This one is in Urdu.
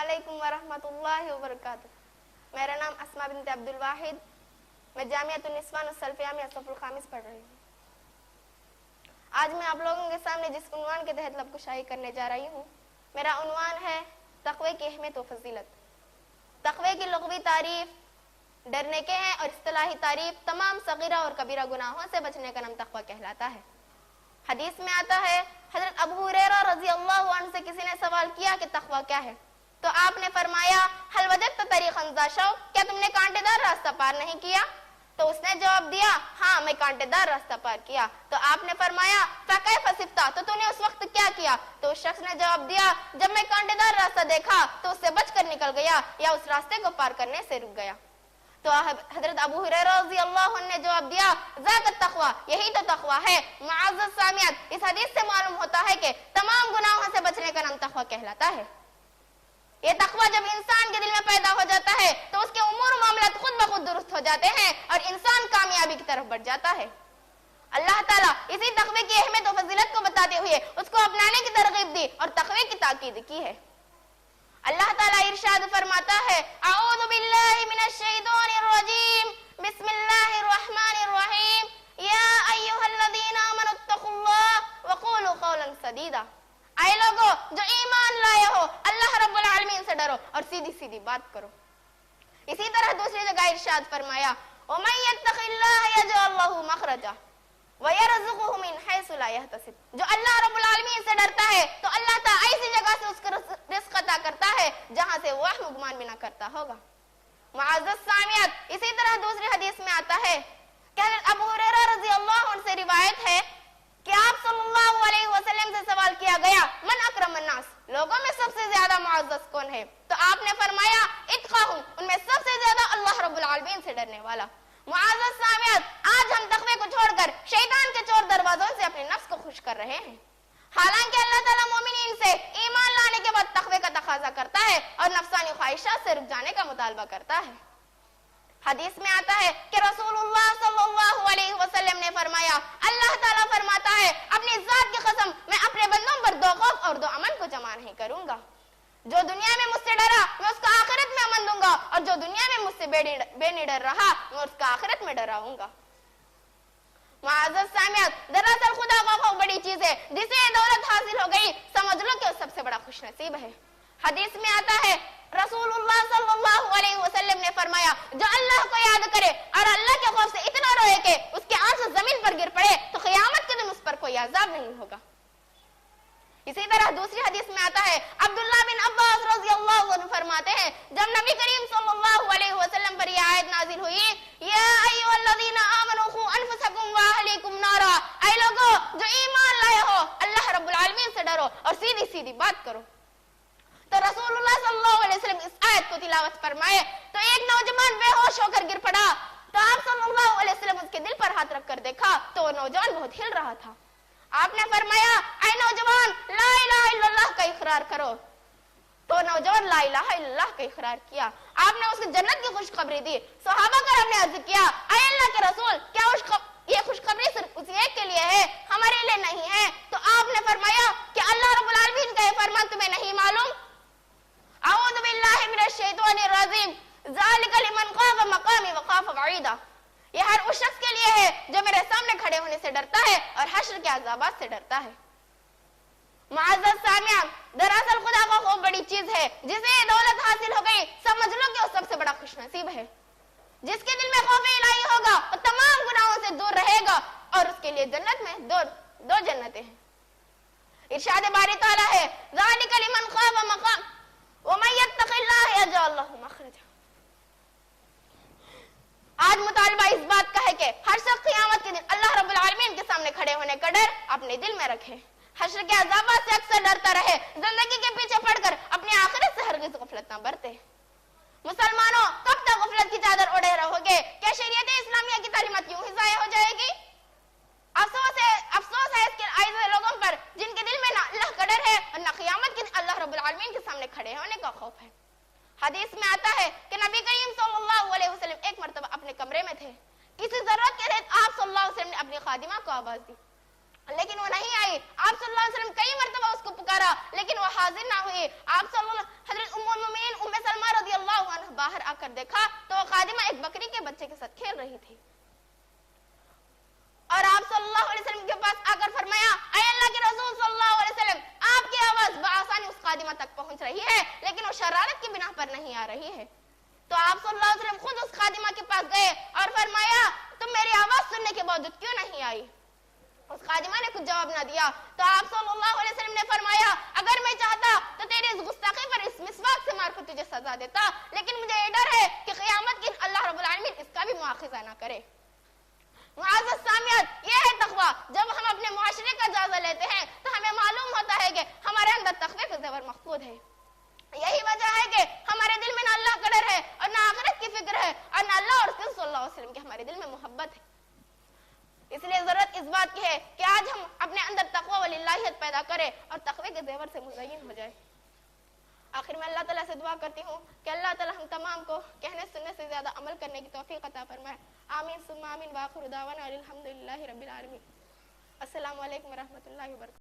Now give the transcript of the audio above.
علیکم ورحمۃ اللہ وبرکاتہ۔ میرا نام اسما بنت عبد الواحد، میں جامعۃ النسوان السلفیہ میں صف الخامس پڑھ رہی ہوں۔ آج میں آپ لوگوں کے سامنے جس عنوان کے تحت لب کشائی کرنے جا رہی ہوں، میرا عنوان ہے تقوی کی اہمیت و فضیلت۔ تقوی کی لغوی تعریف ڈرنے کے ہیں اور اصطلاحی تعریف تمام صغیرہ اور کبیرہ گناہوں سے بچنے کا نام تقوی کہلاتا ہے۔ حدیث میں آتا ہے، حضرت ابو ہریرہ رضی اللہ عنہ سے کسی نے سوال کیا کہ تقوی کیا ہے؟ تو آپ نے فرمایا، حل وجدت طریقا ذا شوق، کیا تم نے کانٹے دار راستہ پار نہیں کیا؟ تو اس نے جواب دیا، ہاں میں کانٹے دار راستہ پار کیا۔ تو آپ نے فرمایا، فکیف صفتا، تو نے اس وقت کیا کیا؟ تو اس شخص نے جواب دیا، جب میں کانٹے دار راستہ دیکھا تو اس سے بچ کر نکل گیا یا اس راستے کو پار کرنے سے رک گیا۔ تو حضرت ابو ہریرہ رضی اللہ عنہ نے جواب دیا، ذاک التقوی، یہی تو تقوی ہے۔ معزز سامعین، اس حدیث سے معلوم ہوتا ہے کہ تمام گناہوں سے بچنے کا نام تقوی کہلاتا ہے۔ یہ تقوی جب انسان کے دل میں پیدا ہو جاتا ہے تو اس کے امور و معاملات خود بخود درست ہو جاتے ہیں اور انسان کامیابی کی طرف بڑھ جاتا ہے۔ اللہ تعالیٰ اسی تقوی کی اہمیت و فضیلت کو بتاتے ہوئے اس کو اپنانے کی ترغیب دی اور تقوی کی تاکید کی ہے۔ اللہ تعالیٰ ارشاد فرماتا ہے، اعوذ باللہ من الشیطان الرجیم، بسم اللہ الرحمن الرحیم، یا ایھا الذین آمنوا اتقوا اللہ وقولوا قولا سدیدا۔ اے لوگو جو ایمان لائے ہو، اللہ رب العالمین سے ڈرو اور سیدھی سیدھی بات کرو۔ اسی طرح دوسری جگہ ارشاد فرمایا، ومن یتق اللہ یجعل لہ مخرجا وَيَرْزُقُهُ مِنْ حَيْثُ لَا يَحْتَسِبُ۔ جو اللہ رب العالمین سے ڈرتا ہے تو اللہ تعالیٰ ایسی جگہ سے اس کو رزق عطا کرتا ہے جہاں سے وہ وہم گمان بھی نہ کرتا ہوگا۔ معزز سامعین، اسی طرح دوسری حدیث میں آتا ہے کہ حضرت ابو ہریرہ رضی اللہ عنہ سے روایت ہے کہ آپ صلی اللہ علیہ وسلم سے سوال کیا گیا، من اکرم الناس، لوگوں میں سب سے زیادہ معزز کون ہے؟ تو آپ نے فرمایا، اتقاہم، ان میں سب سے زیادہ اللہ رب العالمین سے ڈرنے والا۔ معزز سامعین، آج ہم تقوی کو چھوڑ کر شیطان کے چور دروازوں سے اپنے نفس کو خوش کر رہے ہیں، حالانکہ اللہ تعالیٰ مومنین سے ایمان لانے کے بعد تقوی کا تقاضا کرتا ہے اور نفسانی خواہشات سے رک جانے کا مطالبہ کرتا ہے۔ حدیث میں آتا ہے کہ رسول اللہ صلی اللہ علیہ وسلم نے فرمایا، اللہ تعالیٰ فرماتا ہے، اپنی ذات کی قسم، میں اپنے بندوں پر دو خوف اور دو امن کو جمع نہیں کروں گا۔ جو دنیا میں مجھ سے ڈرا میں اس کو آخرت میں امن دوں گا، اور جو دنیا میں مجھ سے بے نڈر رہا میں اس کو آخرت میں ڈراؤں گا۔ معزز سامعین، دراصل خدا کا خوف بڑی چیز ہے، جسے دولت حاصل ہو گئی سمجھ لو کہ وہ سب سے بڑا خوش نصیب ہے۔ حدیث میں آتا ہے، رسول اللہ صلی اللہ علیہ وسلم نے فرمایا، جو اللہ کو یاد کرے اور اللہ کے خوف سے اتنا روئے کہ اس کے آنسو زمین پر گر پڑے تو قیامت کے دن اس پر کوئی عذاب نہیں ہوگا۔ اسی طرح دوسری حدیث میں آتا ہے، عبداللہ بن عباس رضی اللہ عنہ فرماتے ہیں، جب نبی کریم صلی اللہ علیہ وسلم پر یہ آیت نازل ہوئی، یا ایھا الذین آمنوا قوا انفسکم واہلیکم نارا، اے لوگو جو ایمان لائے ہو، اللہ رب العالمین سے ڈرو اور سیدھی سیدھی بات کرو۔ تو رسول اللہ صلی اللہ علیہ وسلم اس آیت کو تلاوت فرمائے تو ایک نوجوان بے ہوش ہو کر گر پڑا، تو آپ صلی اللہ علیہ وسلم اس کے دل پر ہاتھ رکھ کر دیکھا تو وہ نوجوان بہت ہل رہا تھا۔ آپ نے فرمایا، اے نوجوان لا الہ الا اللہ کا اقرار کرو۔ تو نوجوان لا الہ الا اللہ کا اقرار کیا۔ آپ نے اس کو جنت کی خوشخبری دی۔ صحابہ کرام نے عرض کیا، اے اللہ کے رسول، کیا یہ خوشخبری صرف اسی ایک کے لیے ہے، ہمارے لیے نہیں ہے؟ تو آپ نے فرمایا کہ اللہ رب العالمین کا یہ فرمان تمہیں نہیں معلوم؟ اعوذ باللہ من الشیطان الرجیم، ذالک لمن خاف مقامی وخاف وعیدا، یہ ہر اس شخص کے لیے ہے جو میرے سامنے کھڑے ہونے سے ڈرتا ہے اور حشر کے عذابات سے ڈرتا ہے۔ معزز سامعین، دراصل خدا کا خوف بڑی چیز ہے، جسے دولت حاصل ہو گئی سمجھ لو کہ وہ سب سے بڑا خوش نصیب ہے۔ جس کے دل میں خوف الہی ہوگا وہ تمام گناہوں سے دور رہے گا اور اس کے لیے جنت میں دو جنتیں ہیں۔ ارشاد باری تعالیٰ ہے، ذالک لمن خاف مقام ومن یتق اللہ یجعل لہ مخرجا۔ آج مطالبہ اس بات کا ہے کہ ہر شخص قیامت کے دن اللہ رب العالمین کے سامنے کھڑے ہونے کا ڈر اپنے دل میں رکھے، حشر کے عذابات سے اکثر ڈرتا رہے، زندگی کے پیچھے پڑ کر اپنی آخرت سے ہرگز غفلت نہ برتے۔ مسلمانوں، کب تک غفلت کی چادر اوڑھے رہو گے؟ کیا شریعت اسلامیہ کی تعلیمات یوں ہی ضائع ہو جائے گی؟ افسوس ہے اس کے ایسے لوگوں پر جن کے دل میں نہ اللہ کا ڈر ہے اور نہ قیامت کے دن اللہ رب العالمین کے سامنے کھڑے ہونے کا خوف ہے۔ حدیث میں آتا ہے کہ نبی کریم صلی اللہ علیہ وسلم ایک مرتبہ اپنے کمرے میں تھے، کسی ضرورت کے تحت آپ صلی اللہ علیہ وسلم نے اپنی خادمہ کو آواز دی، لیکن وہ نہیں آئی۔ آپ صلی اللہ علیہ وسلم کئی مرتبہ اس کو پکارا لیکن وہ حاضر نہ ہوئی۔ آپ صلی اللہ حضرت ام المؤمنین باہر آ کر دیکھا تو وہ خادمہ ایک بکری کے بچے کے ساتھ کھیل رہی تھی، اور آپ صلی اللہ علیہ وسلم کے پاس آ کر فرمایا، اے اللہ کے رسول صلی اللہ علیہ وسلم، آپ کی آواز بآسانی اس خادمہ تک پہنچ رہی ہے لیکن وہ شرارت کی بنا پر نہیں آ رہی ہے۔ تو آپ صلی اللہ علیہ وسلم خود اس خادمہ کے پاس گئے اور فرمایا، تم میری آواز سننے کے باوجود کیوں نہیں آئی؟ اس خادمہ نے کچھ جواب نہ دیا تو آپ صلی اللہ علیہ وسلم نے فرمایا، اگر میں چاہتا تو تیری اس گستاخی پر اس مسواک سے مار کر تجھے سزا دیتا، لیکن مجھے یہ ڈر ہے کہ قیامت کے دن اللہ رب العالمین اس کا بھی مواخذہ نہ کرے۔ معزز سامعین، یہ ہے تقویٰ۔ جب ہم اپنے معاشرے کا جائزہ لیتے ہیں تو ہمیں معلوم ہوتا ہے کہ ہمارے اندر تقوی کا زیور مفقود ہے۔ یہی وجہ ہے کہ ہمارے دل میں نہ اللہ کا ڈر ہے اور نہ آخرت کی فکر ہے اور نہ اللہ اور رسول صلی اللہ علیہ وسلم کی ہمارے دل میں محبت ہے۔ اس لیے ضرورت اس بات کی ہے کہ آج ہم اپنے اندر تقوی واللہیت پیدا کریں اور تقوی کے زیور سے مزین ہو جائے۔ آخر میں اللہ تعالیٰ سے دعا کرتی ہوں کہ اللہ تعالیٰ ہم تمام کو کہنے سننے سے زیادہ عمل کرنے کی توفیق عطا فرمائے۔ آمین ثم آمین، وآخر دعوانا الحمدللہ رب العالمین۔ السلام علیکم ورحمۃ اللہ وبرکاتہ۔